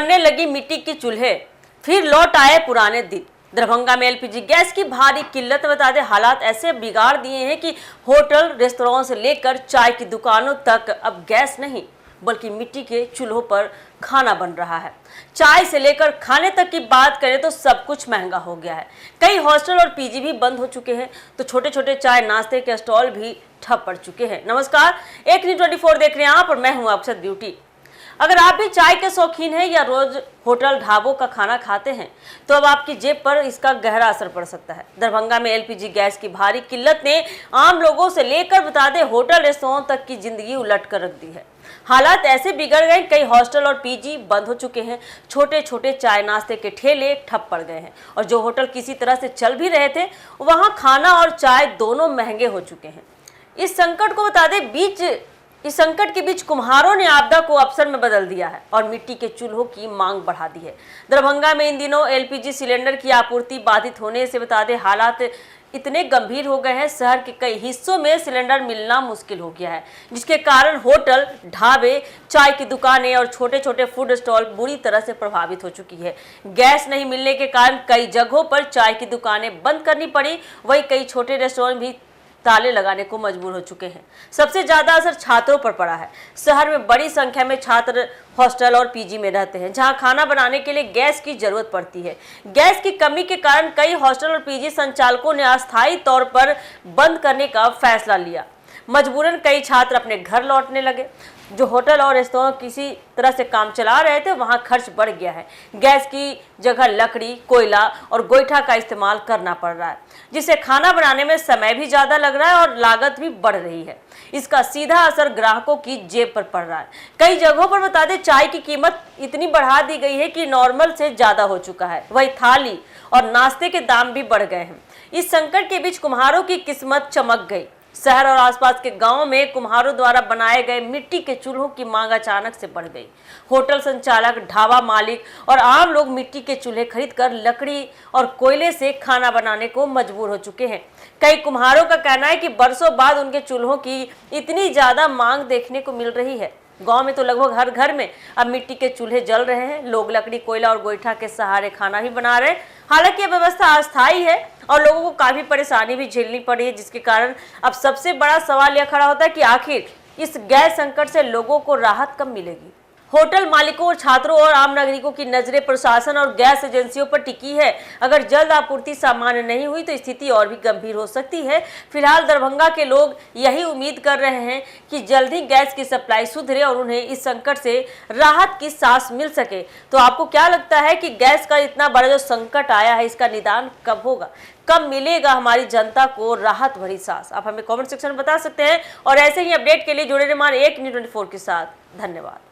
बनने लगी मिट्टी के चूल्हे, फिर लौट आए पुराने दिन। दरभंगा में एलपीजी गैस की भारी किल्लत बता दे हालात ऐसे बिगाड़ दिए हैं कि होटल रेस्तरां से लेकर चाय की दुकानों तक अब गैस नहीं बल्कि मिट्टी के चूल्हों पर खाना बन रहा है। चाय से लेकर खाने तक की बात करें तो सब कुछ महंगा हो गया है। कई हॉस्टल और पीजी भी बंद हो चुके हैं तो छोटे छोटे चाय नाश्ते के स्टॉल भी ठप पड़ चुके हैं। नमस्कार, एक न्यूज़ 24 देख रहे हैं आप और मैं हूं अक्षत ब्यूटी। अगर आप भी चाय के शौकीन हैं या रोज होटल ढाबों का खाना खाते हैं तो अब आपकी जेब पर इसका गहरा असर पड़ सकता है। दरभंगा में एलपीजी गैस की भारी किल्लत ने आम लोगों से लेकर बता दें होटल रेस्तरां तक की जिंदगी उलट कर रख दी है। हालात ऐसे बिगड़ गए, कई हॉस्टल और पीजी बंद हो चुके हैं, छोटे छोटे चाय नाश्ते के ठेले ठप पड़ गए हैं और जो होटल किसी तरह से चल भी रहे थे वहां खाना और चाय दोनों महंगे हो चुके हैं। इस संकट के बीच कुम्हारों ने आपदा को अवसर में बदल दिया है और मिट्टी के चूल्हों की मांग बढ़ा दी है। दरभंगा में इन दिनों एलपीजी सिलेंडर की आपूर्ति बाधित होने से बता दें हालात इतने गंभीर हो गए हैं, शहर के कई हिस्सों में सिलेंडर मिलना मुश्किल हो गया है, जिसके कारण होटल, ढाबे, चाय की दुकानें और छोटे छोटे फूड स्टॉल बुरी तरह से प्रभावित हो चुकी है। गैस नहीं मिलने के कारण कई जगहों पर चाय की दुकानें बंद करनी पड़ी, वहीं कई छोटे रेस्टोरेंट भी ताले लगाने को मजबूर हो चुके हैं। सबसे ज्यादा असर छात्रों पर पड़ा है। शहर में बड़ी संख्या में छात्र हॉस्टल और पीजी में रहते हैं जहां खाना बनाने के लिए गैस की जरूरत पड़ती है। गैस की कमी के कारण कई हॉस्टल और पीजी संचालकों ने अस्थायी तौर पर बंद करने का फैसला लिया। मजबूरन कई छात्र अपने घर लौटने लगे। जो होटल और रेस्तरां किसी तरह से काम चला रहे थे वहां खर्च बढ़ गया है। गैस की जगह लकड़ी, कोयला और गोईठा का इस्तेमाल करना पड़ रहा है, जिससे खाना बनाने में समय भी ज़्यादा लग रहा है और लागत भी बढ़ रही है। इसका सीधा असर ग्राहकों की जेब पर पड़ रहा है। कई जगहों पर बता दें चाय की कीमत इतनी बढ़ा दी गई है कि नॉर्मल से ज़्यादा हो चुका है। वही थाली और नाश्ते के दाम भी बढ़ गए हैं। इस संकट के बीच कुम्हारों की किस्मत चमक गई। शहर और आसपास के गांवों में कुम्हारों द्वारा बनाए गए मिट्टी के चूल्हों की मांग अचानक से बढ़ गई। होटल संचालक, ढाबा मालिक और आम लोग मिट्टी के चूल्हे खरीदकर लकड़ी और कोयले से खाना बनाने को मजबूर हो चुके हैं। कई कुम्हारों का कहना है कि बरसों बाद उनके चूल्हों की इतनी ज्यादा मांग देखने को मिल रही है। गांव में तो लगभग हर घर में अब मिट्टी के चूल्हे जल रहे हैं। लोग लकड़ी, कोयला और गोईठा के सहारे खाना ही बना रहे हैं। हालांकि यह व्यवस्था अस्थायी है और लोगों को काफी परेशानी भी झेलनी पड़ी है, जिसके कारण अब सबसे बड़ा सवाल यह खड़ा होता है कि आखिर इस गैस संकट से लोगों को राहत कब मिलेगी। होटल मालिकों और छात्रों और आम नागरिकों की नजरें प्रशासन और गैस एजेंसियों पर टिकी है। अगर जल्द आपूर्ति सामान्य नहीं हुई तो स्थिति और भी गंभीर हो सकती है। फिलहाल दरभंगा के लोग यही उम्मीद कर रहे हैं कि जल्द ही गैस की सप्लाई सुधरे और उन्हें इस संकट से राहत की सांस मिल सके। तो आपको क्या लगता है कि गैस का इतना बड़ा जो संकट आया है इसका निदान कब होगा, कब मिलेगा हमारी जनता को राहत भरी सांस? आप हमें कमेंट सेक्शन में बता सकते हैं और ऐसे ही अपडेट के लिए जुड़े रहिए हमारे एक न्यूज़ 24 के साथ। धन्यवाद।